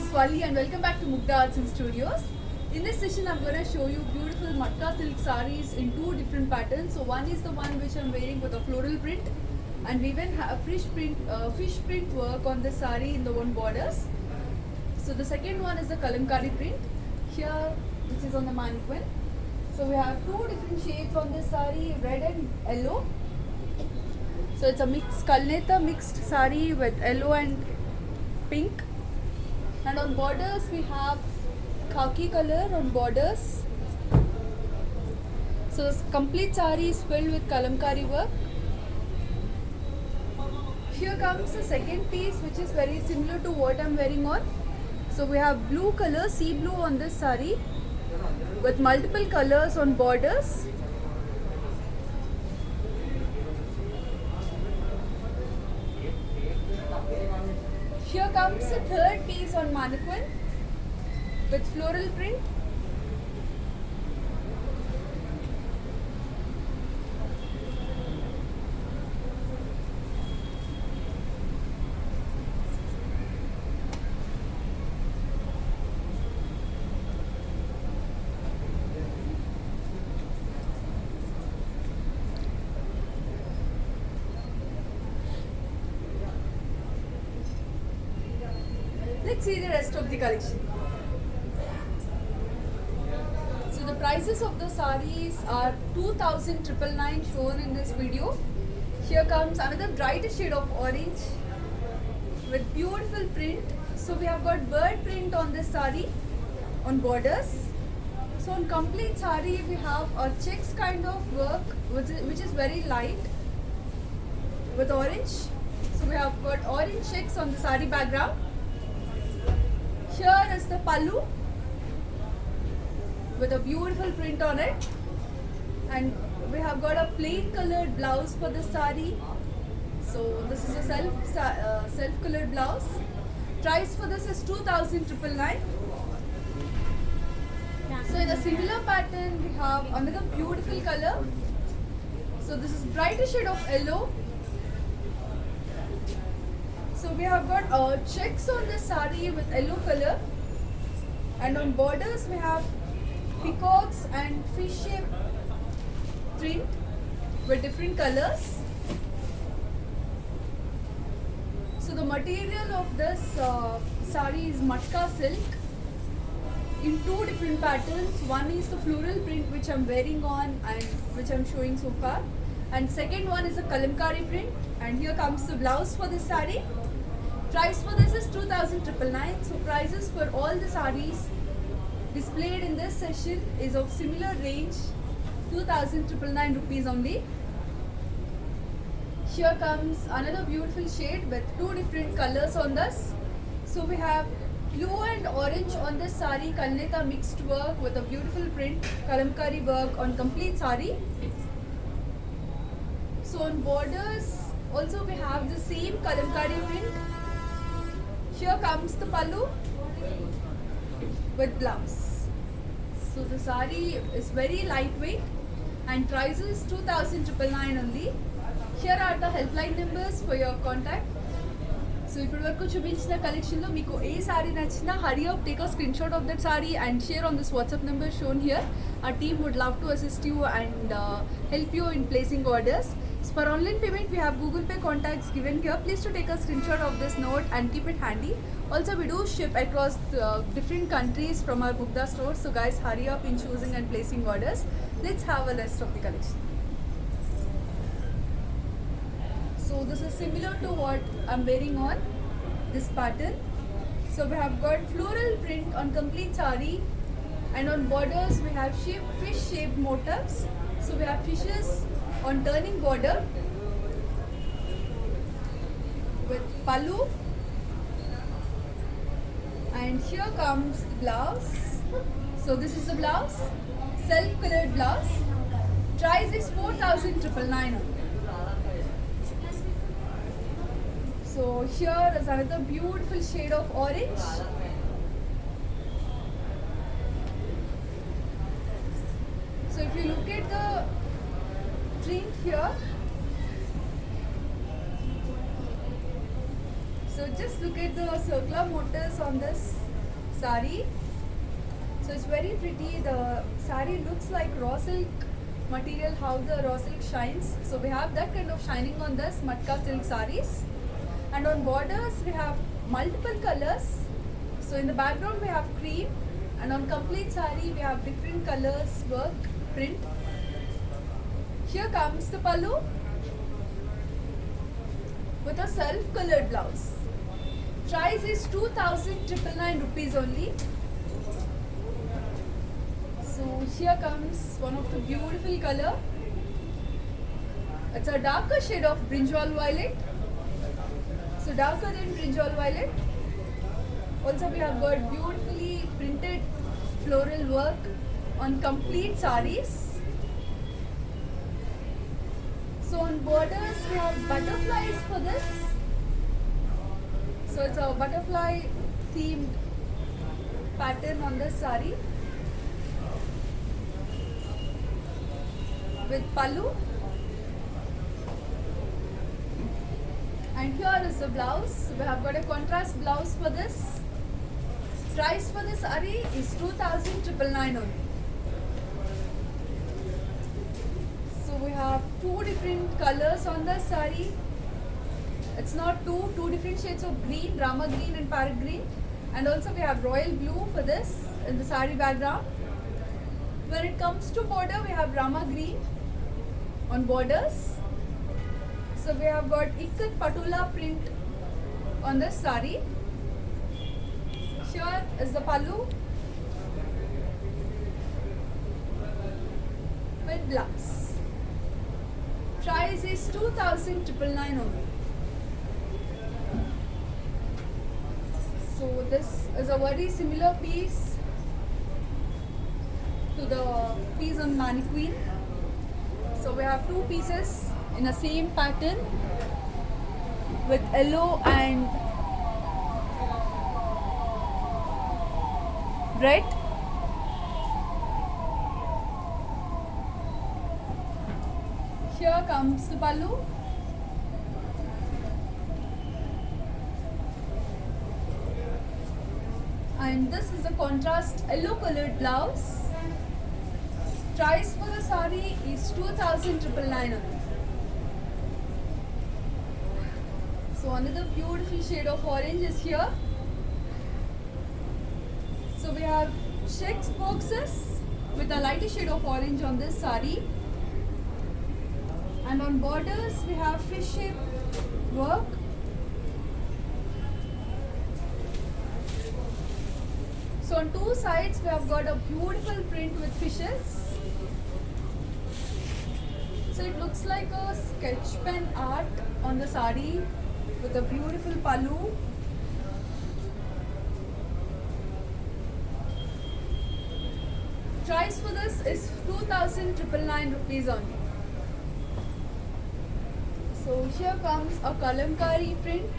Swali and welcome back to Mugda Arts and Studios. In this session, I'm going to show you beautiful matka silk sarees in two different patterns. So one is the one which I'm wearing with a floral print, and we even have fish print work on the saree in the one borders. So the second one is the kalamkari print here, which is on the mannequin. So we have two different shades on this saree, red and yellow. So it's a Kalneta mixed saree with yellow and pink. And on borders we have khaki color on borders. So this complete saree is filled with kalamkari work. Here comes the second piece, which is very similar to what I'm wearing on. So we have blue color, sea blue on this saree with multiple colors on borders. Here comes the third piece on mannequin with floral print. Let's see the rest of the collection. So the prices of the sarees are 2,999 shown in this video. Here comes another brighter shade of orange with beautiful print. So we have got bird print on this saree on borders. So on complete saree we have a checks kind of work which is very light with orange. So we have got orange checks on the saree background. Here is the pallu with a beautiful print on it, and we have got a plain colored blouse for the saree. So this is a self colored blouse. Price for this is 2,999. So in a similar pattern we have another beautiful color. So this is brighter shade of yellow. So we have got checks on this saree with yellow color, and on borders we have peacocks and fish shape print with different colors. So the material of this saree is matka silk in two different patterns. One is the floral print which I'm wearing on and which I'm showing so far, and second one is the kalamkari print, and here comes the blouse for this saree. Price for this is 2,999. So prices for all the sarees displayed in this session is of similar range, 2,999 rupees only. Here comes another beautiful shade with two different colors on this. So we have blue and orange on this saree, Kalneta mixed work with a beautiful print, kalamkari work on complete saree. So on borders also we have the same kalamkari print. Here comes the pallu with blouse. So the saree is very lightweight and price is 2,999 only. Here are the helpline numbers for your contact. So ఇప్పటి వరకు చూపించిన కలెక్షన్లో మీకు ఏ sorry నచ్చినా hurry up, take a screenshot of that saree and share on this WhatsApp number shown here. Our team would love to assist you and help you in placing orders. So for online payment, we have Google Pay contacts given here. Please to take a screenshot of this note and keep it handy. Also, we do ship across different countries from our Mugda store. So guys, hurry up in choosing and placing orders. Let's have a list of the collection. So this is similar to what I'm wearing on this pattern. So we have got floral print on complete saree, and on borders we have fish shaped motifs. So we have fishes on turning border with pallu, and here comes the blouse. So this is the blouse, self colored blouse. Price is 4,999. So here is another beautiful shade of orange. So if you look at the print here, so just look at the circular motifs on this sari. So it's very pretty. The sari looks like raw silk material, how the raw silk shines. So we have that kind of shining on this matka silk saris. And on borders we have multiple colors. So in the background we have cream, and on complete sari we have different colors, work, print. Here comes the pallu with a self-colored blouse. Price is 2,999 rupees only. So here comes one of the beautiful color. It's a darker shade of brinjal violet. So darker than brinjal violet. Also we have got beautifully printed floral work on complete saris. So on borders we have butterflies for this. So it's a butterfly themed pattern on this sari with pallu. And here is the blouse. We have got a contrast blouse for this. Price for this sari is 2,999 only. So we have two different colors on the sari. It's not two different shades of green, Rama green and parrot green. And also we have royal blue for this in the sari background. When it comes to border, we have Rama green on borders. So we have got ikat patula print on this sari. Here is the pallu with blouse. Price is 2,999 only. So this is a very similar piece to the piece on mannequin. So we have two pieces in the same pattern with yellow and red. Here comes the pallu. And this is a contrast yellow colored blouse. Price for the sari is 2,999 only. So another beautiful shade of orange is here. So we have checks boxes with a lighter shade of orange on this sari. And on borders we have fish shape work. So on two sides we have got a beautiful print with fishes. So it looks like a sketch pen art on the sari with a beautiful pallu. Price for this is 2,999 rupees only. So here comes a kalamkari print.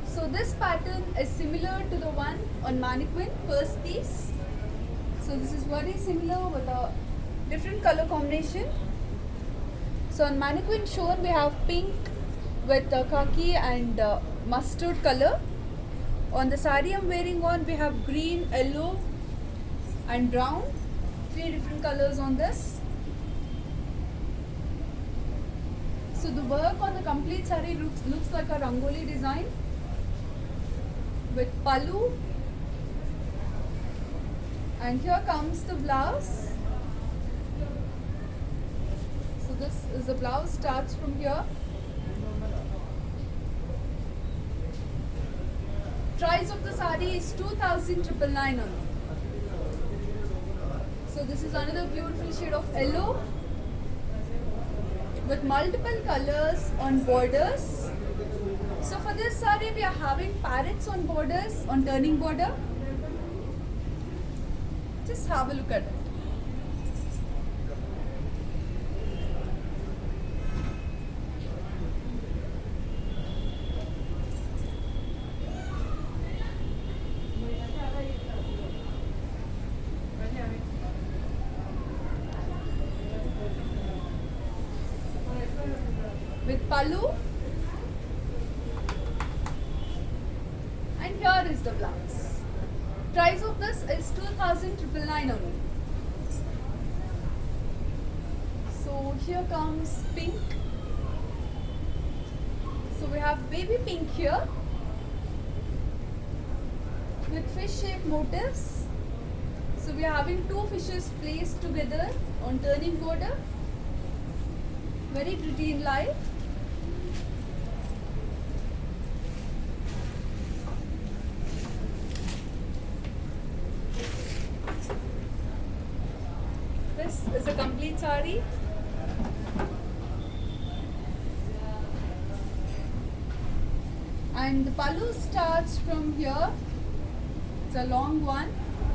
So this pattern is similar to the one on mannequin, first piece. So this is very similar with a different color combination. So on mannequin shown we have pink with khaki and mustard color. On the sari I'm wearing on we have green, yellow and brown. Three different colors on this. So the work on the complete sari looks like a rangoli design with pallu. And here comes the blouse. So this is the blouse, starts from here. Price of the sari is 2,999 only. So this is another beautiful shade of yellow with multiple colors on borders. So for this sari we are having parrots on borders, on turning border. Just have a look at it. With pallu, and here is the blouse. Price of this is 2,999 only. So here comes pink. So we have baby pink here with fish shaped motifs. So we are having two fishes placed together on turning border. Very pretty in life. This is a complete sari. And the pallu starts from here. It's a long one.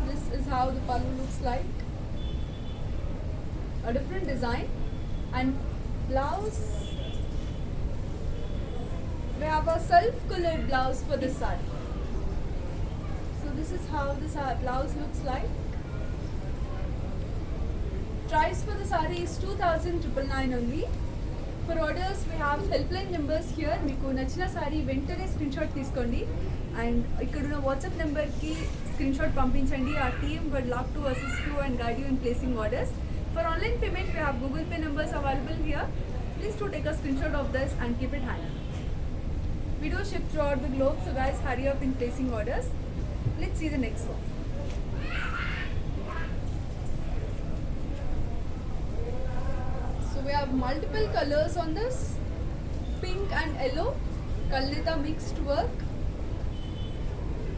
This is how the pallu looks like. A different design. And blouse. We have a self-colored blouse for this sari. So this is how this blouse looks like. Price for the sari is 2,999 only. For orders, we have helpline numbers here. మీకు నచ్చిన sorry వెంటనే screen shot తీసుకోండి and ఇక్కడ ఉన్న WhatsApp నెంబర్కి screen shot పంపించండి. Our team would love to assist you and guide you in placing orders. For online payment, we have Google Pay numbers available here. Please do take a screenshot of this and keep it handy. We do ship throughout the globe, so guys hurry up in placing orders. Let's see the next one. We have multiple colors on this, pink and yellow, Kalnita mixed work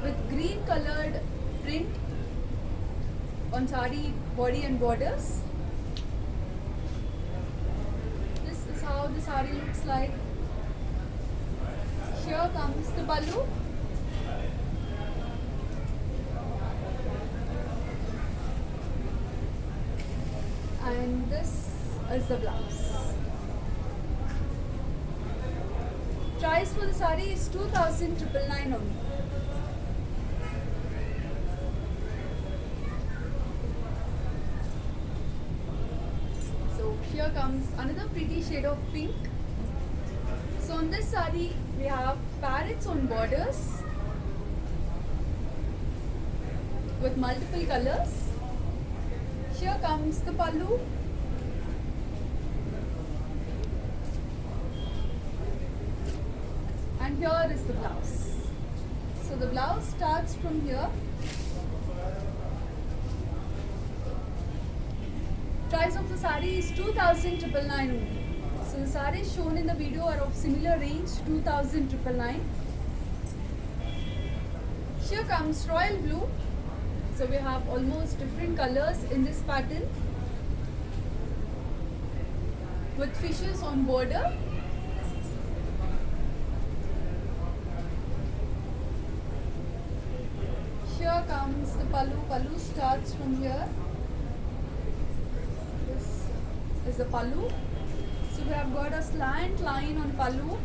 with green colored print on sari body and borders. This is how the sari looks like. Here comes the pallu. And this is the blouse. Price for the sari is 2,999 only. So here comes another pretty shade of pink. So on this sari we have parrots on borders with multiple colors. Here comes the pallu. And here is the blouse. So the blouse starts from here. Price of the sari is 2,999 only. So the saris shown in the video are of similar range, 2,999. Here comes royal blue. So we have almost different colors in this pattern with fishes on border. Here comes the pallu. Pallu starts from here. This is the pallu. So we have got a slant line on pallu.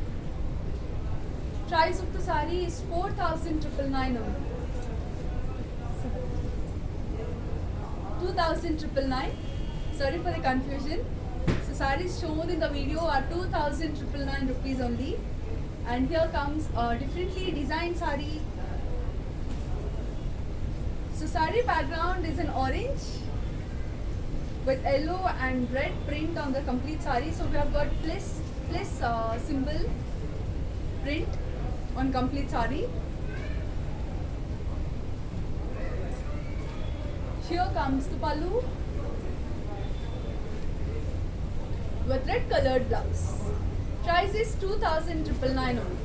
Price of the sari is 4,999 only. 2,999. Sorry for the confusion. So saris shown in the video are 2,999 rupees only. And here comes a differently designed sari. So sari background is an orange with yellow and red print on the complete sari. So we have got plus symbol print on complete sari. Here comes the pallu with red colored blouse. Price is 2,999 only.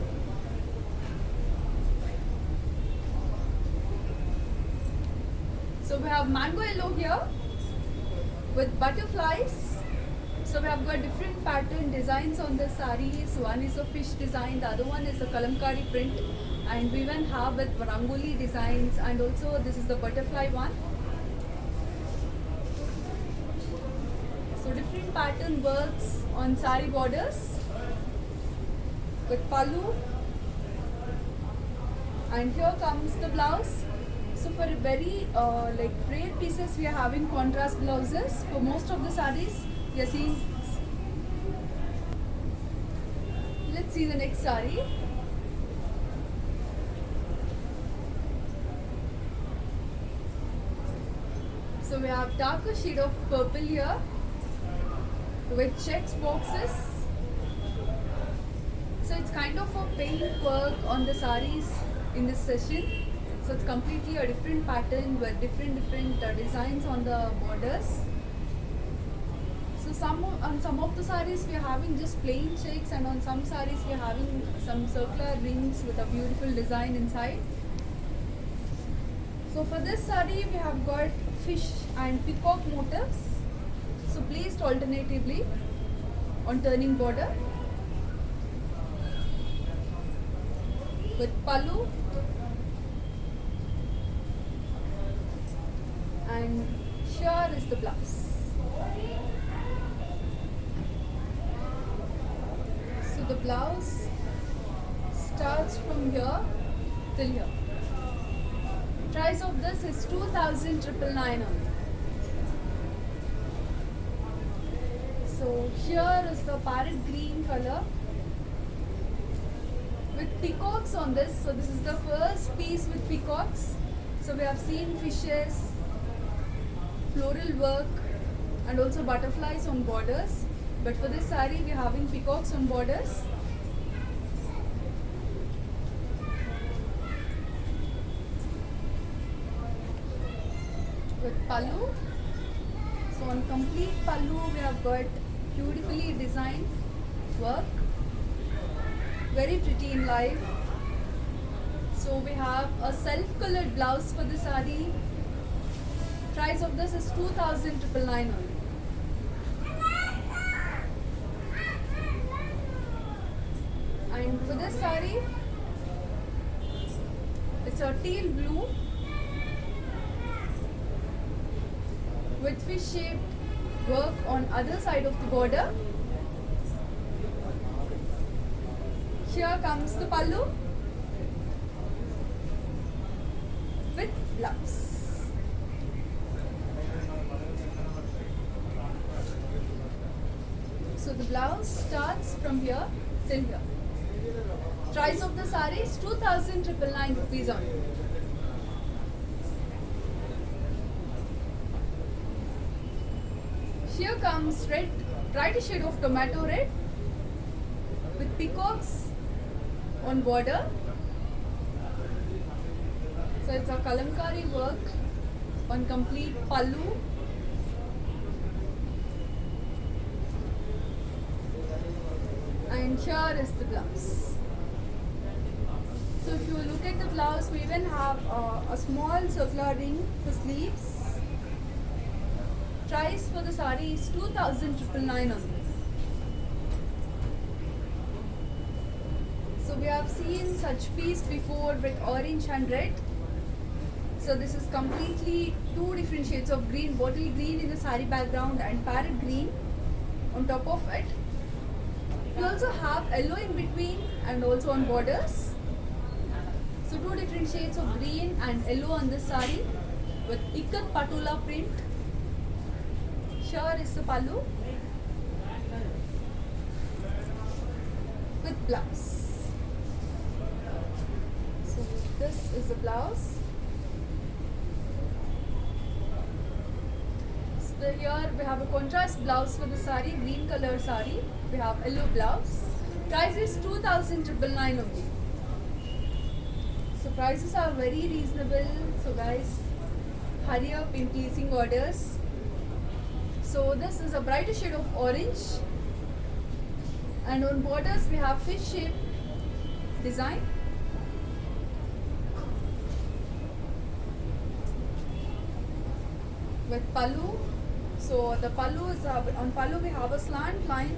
So we have mango yellow here with butterflies. So we have got different pattern designs on the saris. One is a fish design, the other one is a kalamkari print, and we even have with rangoli designs, and also this is the butterfly one. So different pattern works on sari borders with pallu. And here comes the blouse. So for very like rare pieces, we are having contrast blouses. For most of the sarees, we are seeing. Let's see the next saree. So we have darker shade of purple here with checks boxes. So it's kind of a paint work on the saris in this session. So it's completely a different pattern with different designs on the borders. So on some of the saris we are having just plain checks, and on some saris we are having some circular rings with a beautiful design inside. So for this sari we have got fish and peacock motifs, so placed alternatively on turning border, with pallu and here is the blouse. So the blouse starts from here till here. Price of this is 2,999 only. So here is the parrot green color with peacocks on this. So this is the first piece with peacocks. So we have seen fishes, floral work and also butterflies on borders. But for this saree we are having peacocks on borders. With pallu. So on complete pallu we have got beautifully designed work. Very pretty in life. So we have a self-colored blouse for the saree. Price of this is 2,999 only. And for this saree, it's a teal blue with fish-shaped work on other side of the border. Here comes the pallu with blouse. So the blouse starts from here till here. Price of the saree is 2,999 rupees only. Here comes red, brighter shade of tomato red with peacocks on border. So it's a kalamkari work on complete pallu. And here is the blouse. So if you look at the blouse, we even have a small circular ring for sleeves. Price for the saree is 2,999 only. So we have seen such piece before with orange and red. So this is completely two different shades of green, bottle green in the saree background and parrot green on top of it. We also have yellow in between and also on borders. So two different shades of green and yellow on this saree with ikat patula print. Here is the pallu with blouse. So this is the blouse. So here we have a contrast blouse for the saree, green color saree. We have yellow blouse. Price is 2,999 only. So prices are very reasonable. So guys, hurry up in placing orders. So this is a brighter shade of orange, and on borders we have fish shape design. With pallu. So the pallu is on pallu we have a slant line.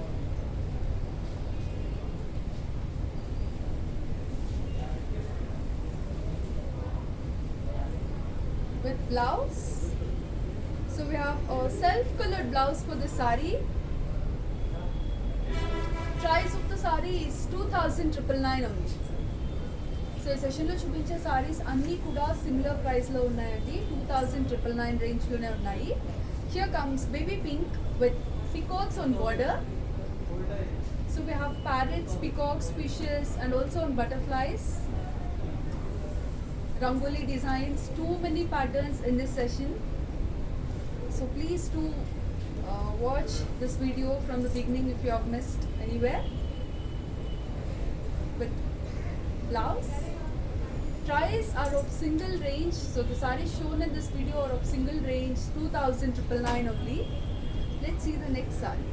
With blouse. So we have a self-colored blouse for the saree. Price of the saree is 2,999 only. So ఈ సెషన్లో చూపించే సారీస్ అన్నీ కూడా similar ప్రైస్లో ఉన్నాయండి. 2,999 రేంజ్లోనే ఉన్నాయి. Here comes baby pink with peacocks on border. So we have parrots, peacocks, fishes and also on butterflies. Rangoli designs, too many patterns in this session. So please do watch this video from the beginning if you have missed anywhere. With blouse, tries are of single range. So the sarees shown in this video are of single range, 2,999 only. Let's see the next saree.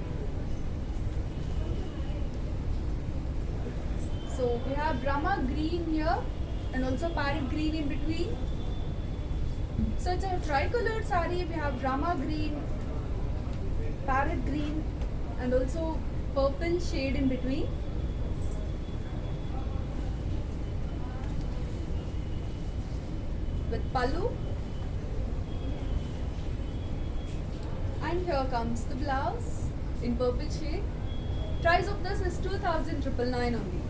So we have Rama green here and also parrot green in between. So it's a tricolored saree. We have Rama green, parrot green and also purple shade in between. With pallu, and here comes the blouse in purple shade. Price of this is 2,999 only.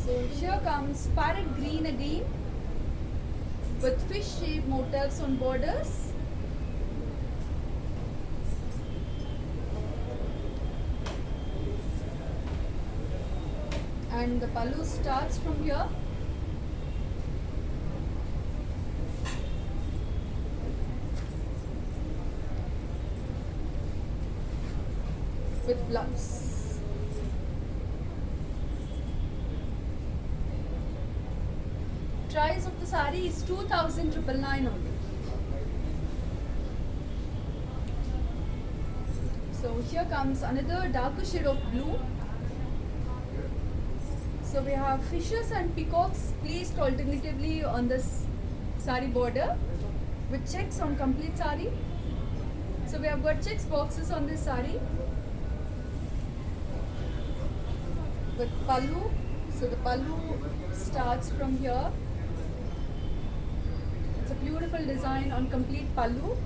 So here comes parrot green again with fish shaped motifs on borders. And the pallu starts from here. With blouse. Price of the saree is 2,999 only. So here comes another darker shade of blue. So we have fishes and peacocks placed alternatively on this saree border with checks on complete saree. So we have got checks boxes on this saree with pallu. So the pallu starts from here. It's a beautiful design on complete pallu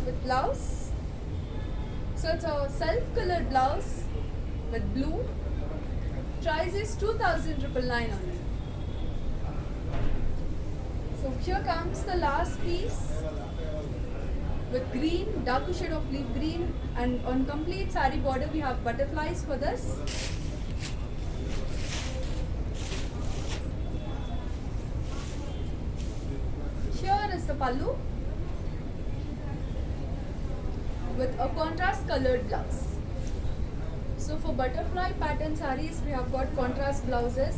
with blouse. So it's a self-colored blouse with blue. Price is 2,999 only. So here comes the last piece with green, darker shade of leaf green, and on complete saree border we have butterflies for this. Here is the pallu with a contrast colored blouse. So for butterfly pattern sarees, we have got contrast blouses.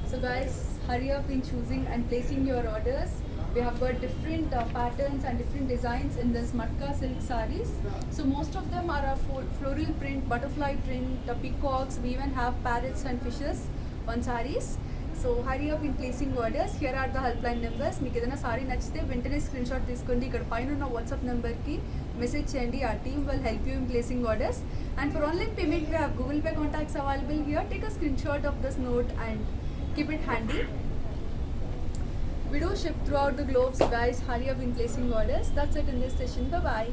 So guys, hurry up in choosing and placing your orders. We have got different patterns and different designs in this matka silk sarees. So most of them are a floral print, butterfly print, peacocks. We even have parrots and fishes on sarees. So hurry up in placing orders. Here are the helpline numbers. మీకు ఏదైనా sorry నచ్చితే వెంటనే screen shot తీసుకోండి. ఇక్కడ పైన ఉన్న WhatsApp నెంబర్కి message చేయండి. Our team will help you in placing orders. And for online payment, we have Google Pay contacts available here. Take a screenshot of this note and keep it handy. We do ship throughout the globe, so guys, hurry up in placing orders. That's it in this session. Bye bye.